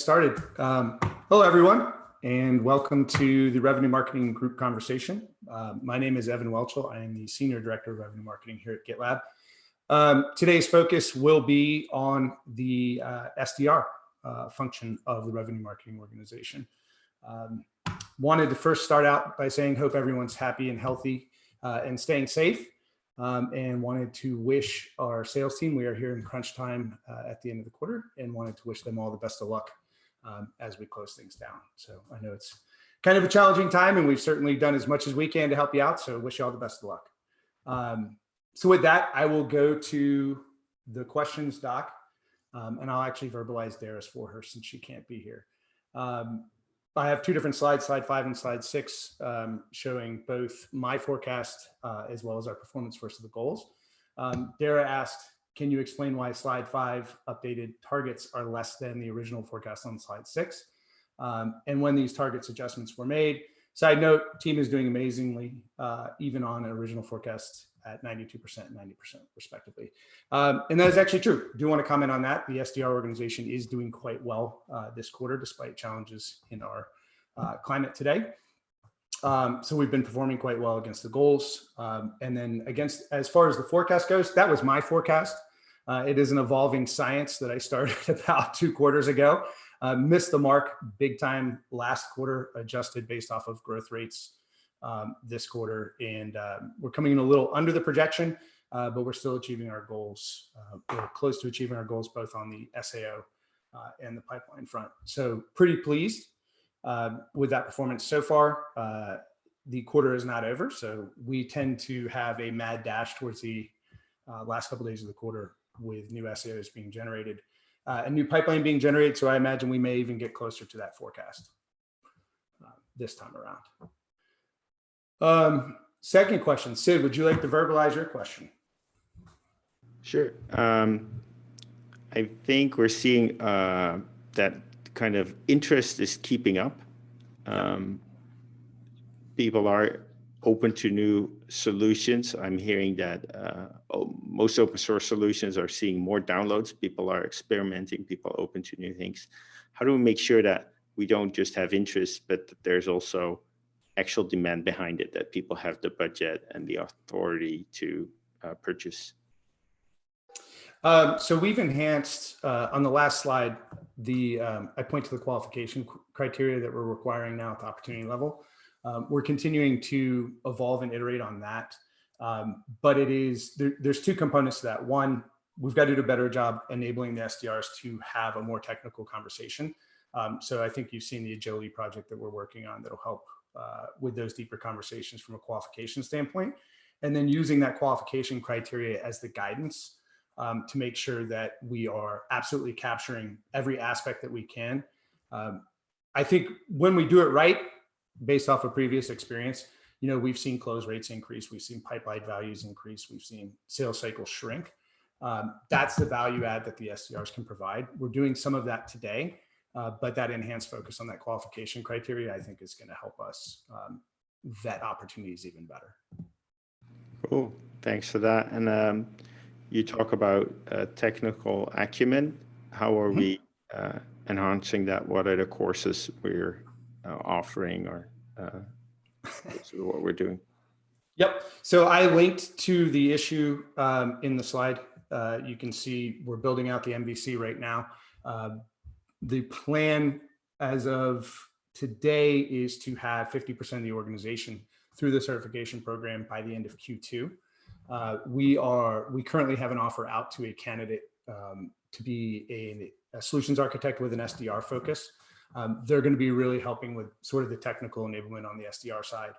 Started. Hello, everyone, and welcome to the Revenue Marketing Group Conversation. My name is Evan Welchel. I am the Senior Director of Revenue Marketing here at GitLab. Today's focus will be on the SDR function of the Revenue Marketing Organization. Wanted to first start out by saying hope everyone's happy and healthy and staying safe. And wanted to wish our sales team, we are here in crunch time at the end of the quarter, and wanted to wish them all the best of luck as we close things down. So I know it's kind of a challenging time, and we've certainly done as much as we can to help you out. So wish you all the best of luck. So with that, I will go to the questions doc, and I'll actually verbalize Darius for her since she can't be here. I have two different slides, slide 5 and slide 6, showing both my forecast as well as our performance versus the goals. Dara asked, can you explain why slide 5 updated targets are less than the original forecast on slide 6? And when these targets adjustments were made. Side note, team is doing amazingly, even on an original forecast at 92% and 90% respectively. And that is actually true. Do want to comment on that. The SDR organization is doing quite well this quarter, despite challenges in our climate today. So we've been performing quite well against the goals. And then as far as the forecast goes, that was my forecast. It is an evolving science that I started about 2 quarters ago. Missed the mark big time last quarter, adjusted based off of growth rates this quarter. And we're coming in a little under the projection, but we're still achieving our goals. We're close to achieving our goals, both on the SAO and the pipeline front. So pretty pleased with that performance so far. The quarter is not over, so we tend to have a mad dash towards the last couple of days of the quarter with new SAOs being generated, a new pipeline being generated. So I imagine we may even get closer to that forecast this time around. Second question, Sid, would you like to verbalize your question? Sure. I think we're seeing that kind of interest is keeping up. People are open to new solutions. I'm hearing that most open source solutions are seeing more downloads. People are experimenting, people are open to new things. How do we make sure that we don't just have interest, but that there's also actual demand behind it, that people have the budget and the authority to purchase? So we've enhanced on the last slide, I point to the qualification criteria that we're requiring now at the opportunity level. We're continuing to evolve and iterate on that. But there's 2 components to that. One, we've got to do a better job enabling the SDRs to have a more technical conversation. So I think you've seen the agility project that we're working on that'll help with those deeper conversations from a qualification standpoint. And then using that qualification criteria as the guidance to make sure that we are absolutely capturing every aspect that we can. I think when we do it right, based off of previous experience, we've seen close rates increase, we've seen pipeline values increase, we've seen sales cycles shrink. That's the value add that the SDRs can provide. We're doing some of that today, but that enhanced focus on that qualification criteria, I think, is going to help us vet opportunities even better. Cool, thanks for that. And you talk about technical acumen. How are we enhancing that? What are the courses we're offering, or what we're doing? Yep. So I linked to the issue in the slide. You can see we're building out the MVC right now. The plan as of today is to have 50% of the organization through the certification program by the end of Q2. We currently have an offer out to a candidate to be a solutions architect with an SDR focus. They're going to be really helping with sort of the technical enablement on the SDR side.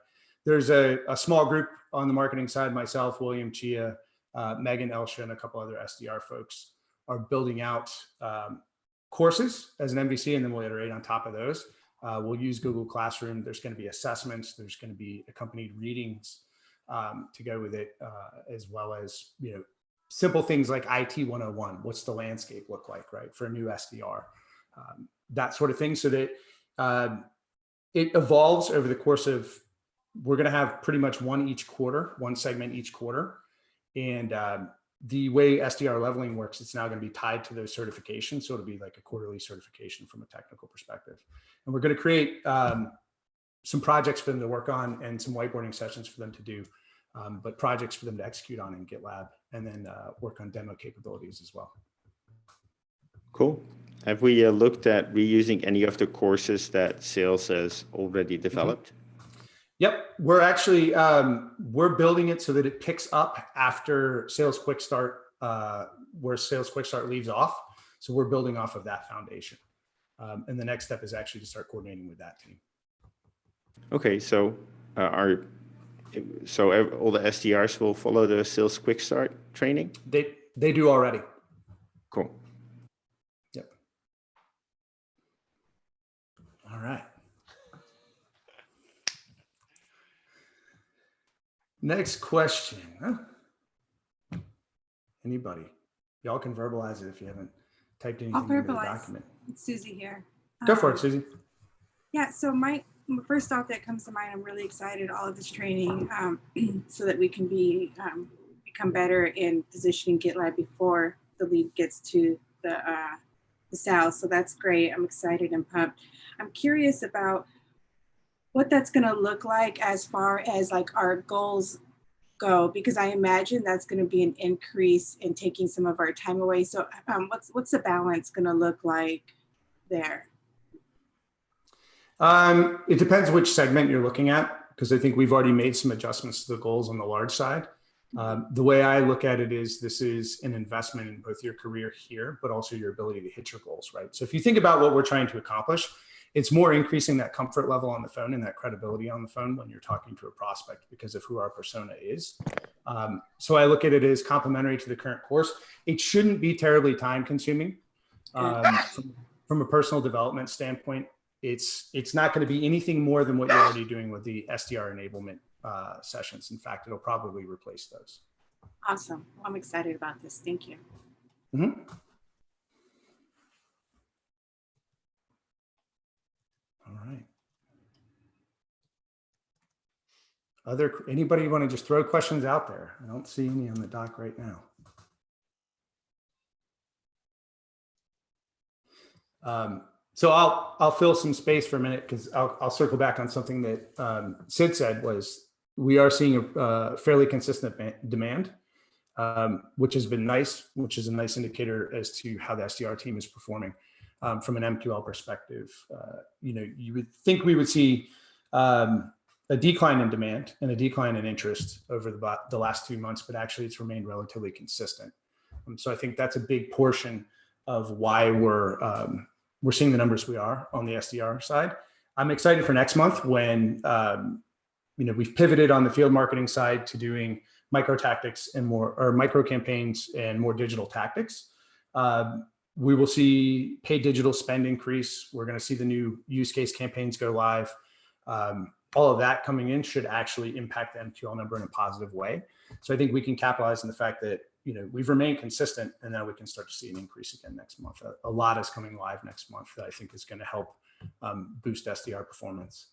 There's a small group on the marketing side, myself, William Chia, Megan Elsha, and a couple other SDR folks are building out courses as an MVC, and then we'll iterate on top of those. We'll use Google Classroom. There's going to be assessments. There's going to be accompanied readings to go with it, as well as simple things like IT 101. What's the landscape look like, right, for a new SDR? That sort of thing, so that it evolves over the course of, we're going to have pretty much one segment each quarter. And the way SDR leveling works, it's now going to be tied to those certifications. So it'll be like a quarterly certification from a technical perspective. And we're going to create some projects for them to work on and some whiteboarding sessions for them to do, but projects for them to execute on in GitLab, and then work on demo capabilities as well. Cool. Have we looked at reusing any of the courses that sales has already developed? Yep, we're actually, we're building it so that it picks up after Sales Quick Start, where Sales Quick Start leaves off. So we're building off of that foundation. And the next step is actually to start coordinating with that team. Okay, so all the SDRs will follow the Sales Quick Start training? They do already. Cool. Yep. All right. Next question. Huh? Anybody? Y'all can verbalize it if you haven't typed anything into the document. It's Susie here. Go for it, Susie. Yeah, so my first thought that comes to mind, I'm really excited all of this training so that we can become better in positioning GitLab before the lead gets to the sales. So that's great. I'm excited and pumped. I'm curious about what that's going to look like as far as like our goals go, because I imagine that's going to be an increase in taking some of our time away. So what's the balance going to look like there? It depends which segment you're looking at, because I think we've already made some adjustments to the goals on the large side. The way I look at it is this is an investment in both your career here, but also your ability to hit your goals, right? So if you think about what we're trying to accomplish, it's more increasing that comfort level on the phone and that credibility on the phone when you're talking to a prospect because of who our persona is. So I look at it as complementary to the current course. It shouldn't be terribly time consuming. From a personal development standpoint, it's not going to be anything more than what you're already doing with the SDR enablement sessions. In fact, it'll probably replace those. Awesome. Well, I'm excited about this. Thank you. Mm-hmm. All right. Anybody want to just throw questions out there? I don't see any on the doc right now. So I'll fill some space for a minute because I'll circle back on something that Sid said was we are seeing a fairly consistent demand, which has been nice, which is a nice indicator as to how the SDR team is performing. From an MQL perspective, you would think we would see a decline in demand and a decline in interest over the last 2 months, but actually it's remained relatively consistent. So I think that's a big portion of why we're seeing the numbers we are on the SDR side. I'm excited for next month when we've pivoted on the field marketing side to doing micro tactics and micro campaigns and more digital tactics. We will see paid digital spend increase. We're going to see the new use case campaigns go live. All of that coming in should actually impact the MQL number in a positive way. So I think we can capitalize on the fact that we've remained consistent, and now we can start to see an increase again next month. A lot is coming live next month that I think is going to help boost SDR performance,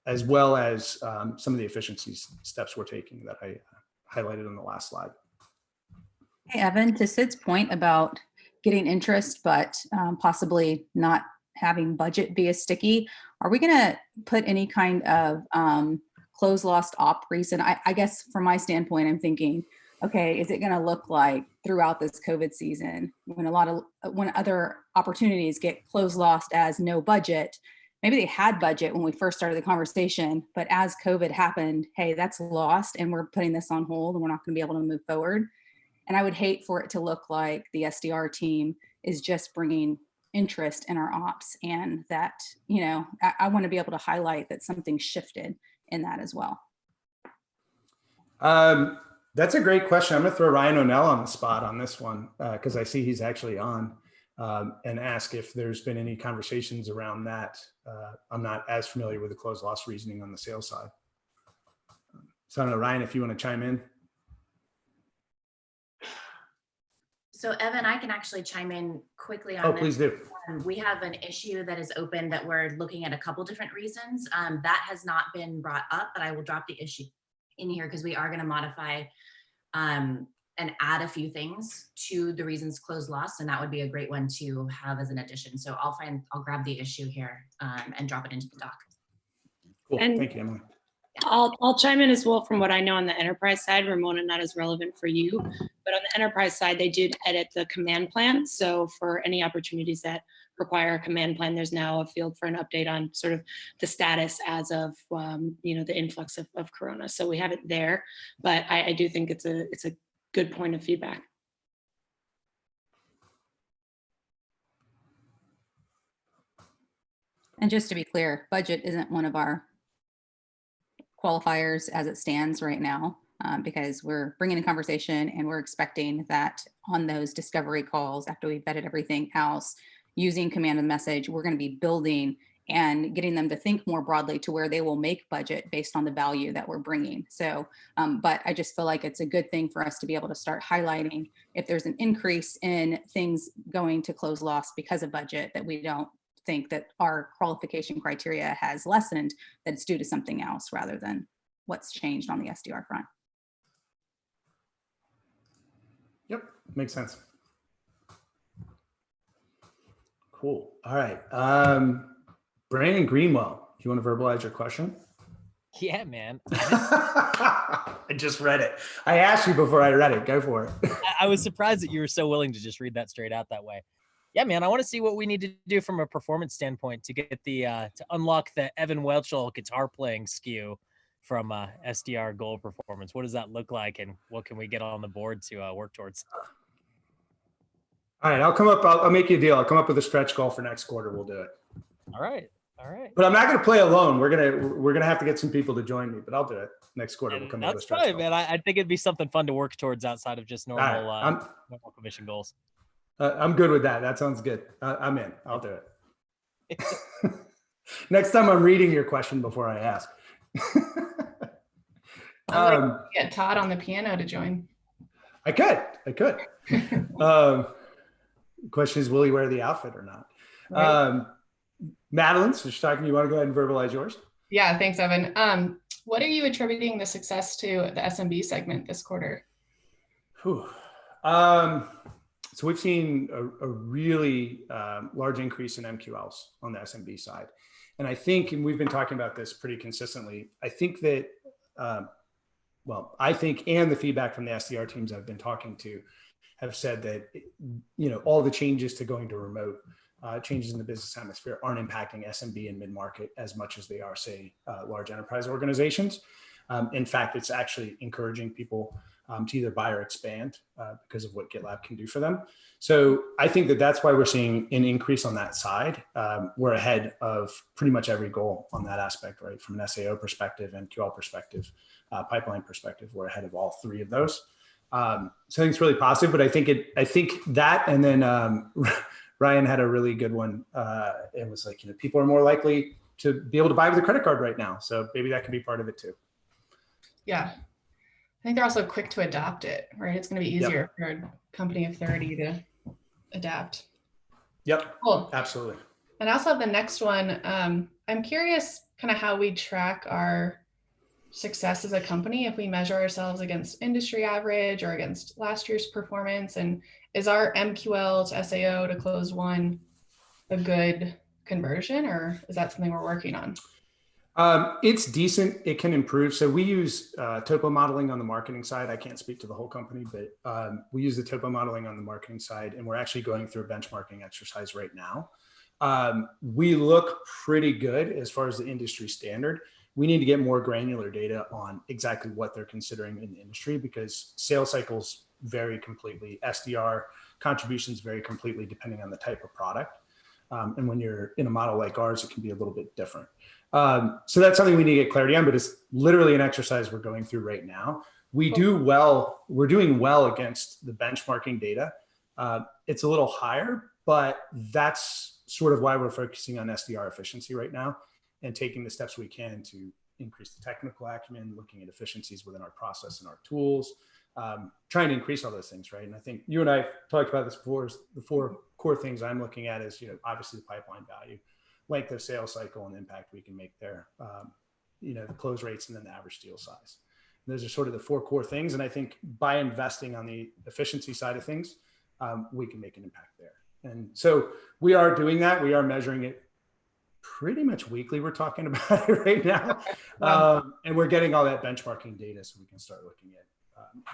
as well as some of the efficiency steps we're taking that I highlighted on the last slide. Hey, Evan, to Sid's point about getting interest, but possibly not having budget be as sticky, are we going to put any kind of close lost op reason? I guess from my standpoint, I'm thinking, okay, is it going to look like throughout this COVID season when other opportunities get close lost as no budget? Maybe they had budget when we first started the conversation, but as COVID happened, hey, that's lost and we're putting this on hold and we're not going to be able to move forward. And I would hate for it to look like the SDR team is just bringing interest in our ops, and that, I want to be able to highlight that something shifted in that as well. That's a great question. I'm going to throw Ryan O'Neill on the spot on this one because I see he's actually on, and ask if there's been any conversations around that. I'm not as familiar with the close loss reasoning on the sales side. So I don't know, Ryan, if you want to chime in. So Evan, I can actually chime in quickly on Oh, this. please do. We have an issue that is open that we're looking at a couple different reasons. That has not been brought up, but I will drop the issue in here because we are going to modify and add a few things to the reasons closed lost, and that would be a great one to have as an addition. So I'll grab the issue here and drop it into the doc. Cool. And- Thank you, Emily. I'll chime in as well from what I know on the enterprise side. Ramona, not as relevant for you, but on the enterprise side, they did edit the command plan. So for any opportunities that require a command plan, there's now a field for an update on sort of the status as of the influx of Corona. So we have it there, but I do think it's a good point of feedback. And just to be clear, budget isn't one of our qualifiers as it stands right now, because we're bringing a conversation and we're expecting that on those discovery calls, after we've vetted everything else, using command and message, we're going to be building and getting them to think more broadly to where they will make budget based on the value that we're bringing. So, but I just feel like it's a good thing for us to be able to start highlighting if there's an increase in things going to close loss because of budget, that we don't think that our qualification criteria has lessened, that it's due to something else rather than what's changed on the SDR front. Yep, makes sense. Cool. All right. Brandon Greenwell, do you want to verbalize your question? Yeah, man. I just read it. I asked you before I read it. Go for it. I was surprised that you were so willing to just read that straight out that way. Yeah, man, I want to see what we need to do from a performance standpoint to get the to unlock the Evan Welchel guitar playing skew from SDR goal performance. What does that look like, and what can we get on the board to work towards? All right, I'll make you a deal. I'll come up with a stretch goal for next quarter. We'll do it. All right. But I'm not going to play alone. We're gonna have to get some people to join me, but I'll do it next quarter. We'll come up with a That's stretch fine, goal. man. I think it'd be something fun to work towards outside of just normal, right, normal commission goals. I'm good with that. That sounds good. I'm in. I'll do it. Next time I'm reading your question before I ask. Get Todd on the piano to join. I could. Question is, will he wear the outfit or not? Right. Madeline, so she's talking. You want to go ahead and verbalize yours? Yeah, thanks, Evan. What are you attributing the success to the SMB segment this quarter? Whew. So we've seen a really large increase in MQLs on the SMB side. And I think, and we've been talking about this pretty consistently, I think that, and the feedback from the SDR teams I've been talking to have said that, all the changes to going to remote, changes in the business atmosphere aren't impacting SMB and mid-market as much as they are, say, large enterprise organizations. In fact, it's actually encouraging people to either buy or expand because of what GitLab can do for them. So I think that that's why we're seeing an increase on that side. We're ahead of pretty much every goal on that aspect, right? From an SAO perspective, MQL perspective, pipeline perspective, we're ahead of all three of those. So I think it's really positive, but I think that, and then Ryan had a really good one. It was like, people are more likely to be able to buy with a credit card right now. So maybe that can be part of it too. Yeah. I think they're also quick to adopt it, right? It's going to be easier for a company of 30 to adapt. Yep. Cool. Absolutely. And I also have the next one. I'm curious kind of how we track our success as a company, if we measure ourselves against industry average or against last year's performance. And is our MQL to SAO to close one a good conversion, or is that something we're working on? It's decent. It can improve. So we use topo modeling on the marketing side. I can't speak to the whole company, but we use the topo modeling on the marketing side, and we're actually going through a benchmarking exercise right now. We look pretty good as far as the industry standard. We need to get more granular data on exactly what they're considering in the industry, because sales cycles vary completely. SDR contributions vary completely depending on the type of product. And when you're in a model like ours, it can be a little bit different. So that's something we need to get clarity on, but it's literally an exercise we're going through right now. We're doing well against the benchmarking data. It's a little higher, but that's sort of why we're focusing on SDR efficiency right now and taking the steps we can to increase the technical acumen, looking at efficiencies within our process and our tools, trying to increase all those things, right? And I think you and I talked about this before. The four core things I'm looking at is, obviously the pipeline value, length of sales cycle and impact we can make there, the close rates, and then the average deal size. Those are sort of the four core things. And I think by investing on the efficiency side of things, we can make an impact there. And so we are doing that. We are measuring it pretty much weekly. We're talking about it right now. And we're getting all that benchmarking data so we can start looking at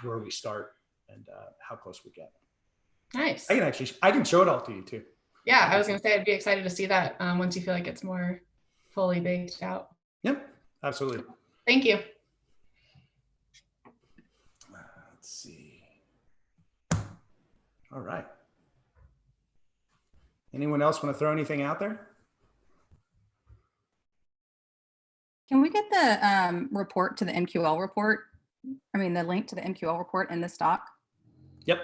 where we start and how close we get. Nice. I can show it all to you too. Yeah, I was going to say I'd be excited to see that once you feel like it's more fully baked out. Yep, absolutely. Thank you. Let's see. All right. Anyone else want to throw anything out there? Can we get the report to the MQL report? I mean, the link to the MQL report in this doc? Yep.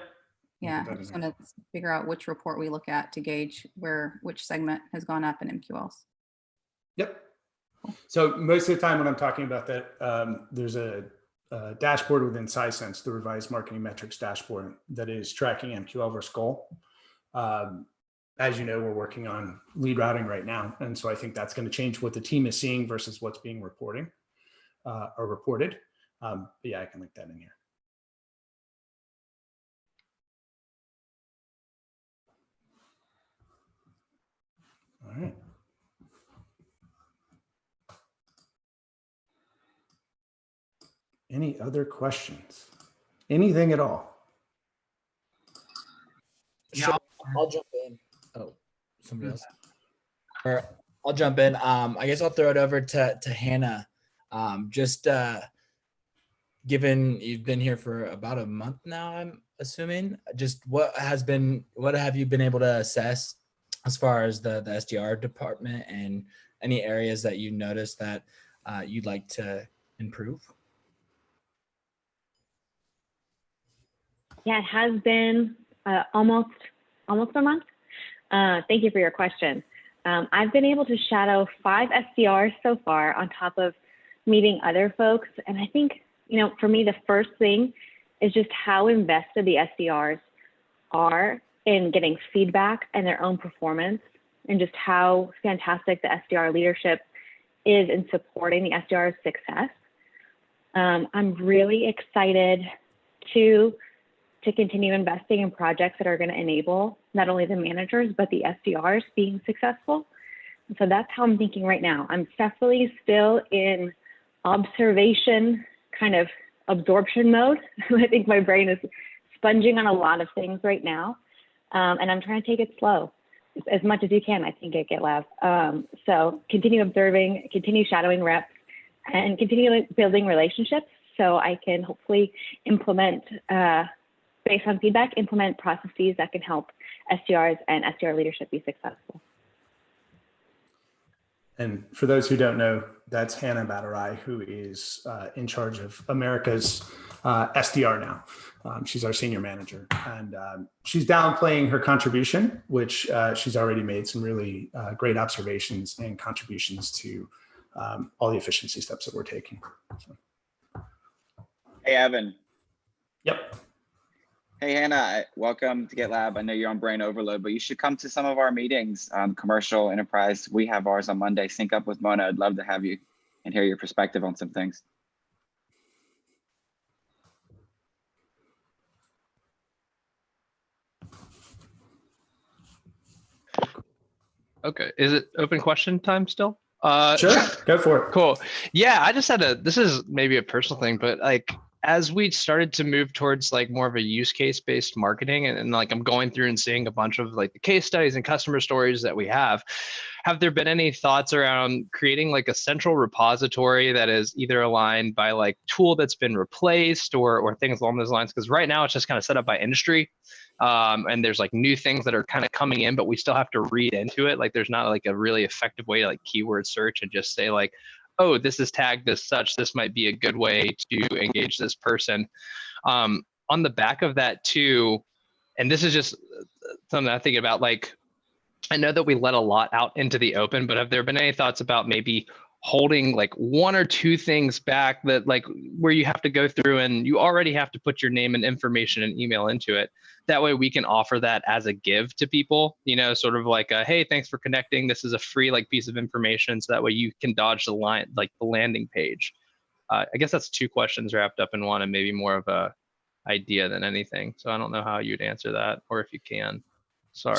Yeah, I just want to figure out which report we look at to gauge which segment has gone up in MQLs. Yep. So most of the time when I'm talking about that, there's a dashboard within Sisense, the revised marketing metrics dashboard, that is tracking MQL versus goal. As you know, we're working on lead routing right now. And so I think that's going to change what the team is seeing versus what's being reported. But yeah, I can link that in here. All right. Any other questions? Anything at all? Yeah, I'll jump in. Oh, somebody else. Or I'll jump in. I guess I'll throw it over to Hannah. Just given you've been here for about a month now, I'm assuming, just what have you been able to assess as far as the SDR department and any areas that you noticed that you'd like to improve? Yeah, it has been almost a month. Thank you for your question. I've been able to shadow 5 SDRs so far on top of meeting other folks. And I think, for me, the first thing is just how invested the SDRs are in getting feedback and their own performance, and just how fantastic the SDR leadership is in supporting the SDR's success. I'm really excited to continue investing in projects that are going to enable not only the managers, but the SDRs being successful. And so that's how I'm thinking right now. I'm definitely still in observation, kind of absorption mode. I think my brain is sponging on a lot of things right now. And I'm trying to take it slow as much as you can, I think, at GitLab. So continue observing, continue shadowing reps, and continue building relationships so I can hopefully implement, based on feedback, implement processes that can help SDRs and SDR leadership be successful. And for those who don't know, that's Hannah Badarai, who is in charge of America's SDR now. She's our senior manager, and she's downplaying her contribution, which she's already made some really great observations and contributions to all the efficiency steps that we're taking. So. Hey, Evan. Yep. Hey, Hannah, welcome to GitLab. I know you're on brain overload, but you should come to some of our meetings, commercial, enterprise. We have ours on Monday. Sync up with Mona. I'd love to have you and hear your perspective on some things. Okay, is it open question time still? Sure, go for it. Cool. Yeah, I just had this is maybe a personal thing, but like, as we started to move towards like more of a use case based marketing, and like I'm going through and seeing a bunch of like the case studies and customer stories that we have there been any thoughts around creating like a central repository that is either aligned by like tool that's been replaced or things along those lines? Because right now it's just kind of set up by industry. And there's like new things that are kind of coming in, but we still have to read into it. Like there's not like a really effective way to like keyword search and just say like, oh, this is tagged as such, this might be a good way to engage this person. On the back of that too, and this is just something I'm thinking about, like, I know that we let a lot out into the open, but have there been any thoughts about maybe holding like 1 or 2 things back that like where you have to go through and you already have to put your name and information and email into it? That way we can offer that as a give to people, sort of like a, hey, thanks for connecting. This is a free like piece of information. So that way you can dodge the line, like the landing page. I guess that's two questions wrapped up in one and maybe more of a idea than anything. So I don't know how you'd answer that or if you can. Sorry.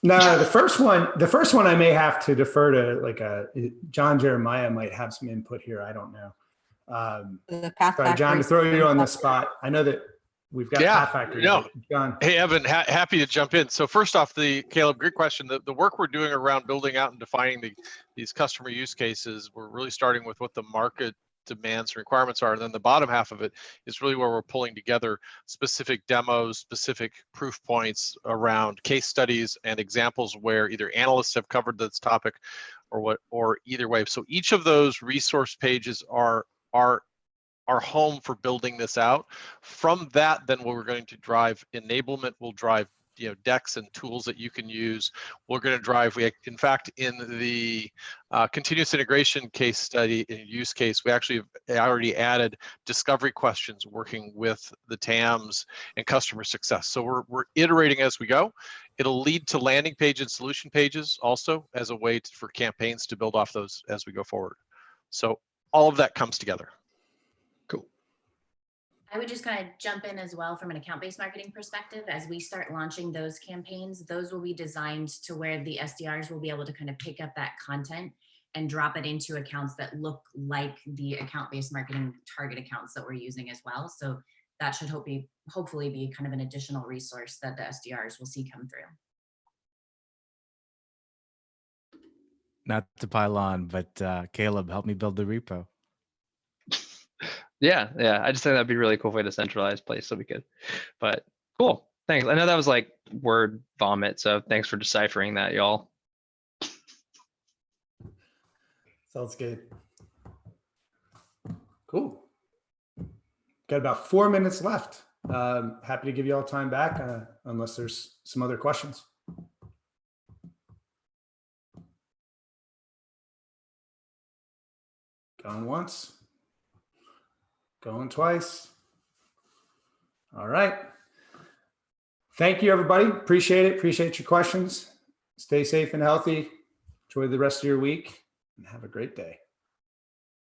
The first one I may have to defer to John Jeremiah might have some input here. I don't know. The Path Sorry, John, to throw you on the spot. I know that we've got Path Factory. No. John. Hey, Evan, happy to jump in. So first off, Caleb, great question. The work we're doing around building out and defining these customer use cases, we're really starting with what the market demands and requirements are. And then the bottom half of it is really where we're pulling together specific demos, specific proof points around case studies and examples where either analysts have covered this topic or either way. So each of those resource pages are home for building this out. From that, then we're going to drive enablement, we'll drive decks and tools that you can use. We're going to drive, in fact, in the continuous integration case study and use case, we actually have already added discovery questions working with the TAMs and customer success. So we're iterating as we go. It'll lead to landing page and solution pages also as a way for campaigns to build off those as we go forward. So all of that comes together. I would just kind of jump in as well from an account-based marketing perspective. As we start launching those campaigns, those will be designed to where the SDRs will be able to kind of pick up that content and drop it into accounts that look like the account-based marketing target accounts that we're using as well. So that should hopefully be kind of an additional resource that the SDRs will see come through. Not to pile on, but Caleb, help me build the repo. Yeah. I just think that'd be a really cool way to centralize place so we could. But cool. Thanks. I know that was like word vomit, so thanks for deciphering that, y'all. Sounds good. Cool. Got about 4 minutes left. Happy to give you all time back unless there's some other questions. Going once. Going twice. All right. Thank you, everybody. Appreciate it. Appreciate your questions. Stay safe and healthy. Enjoy the rest of your week and have a great day.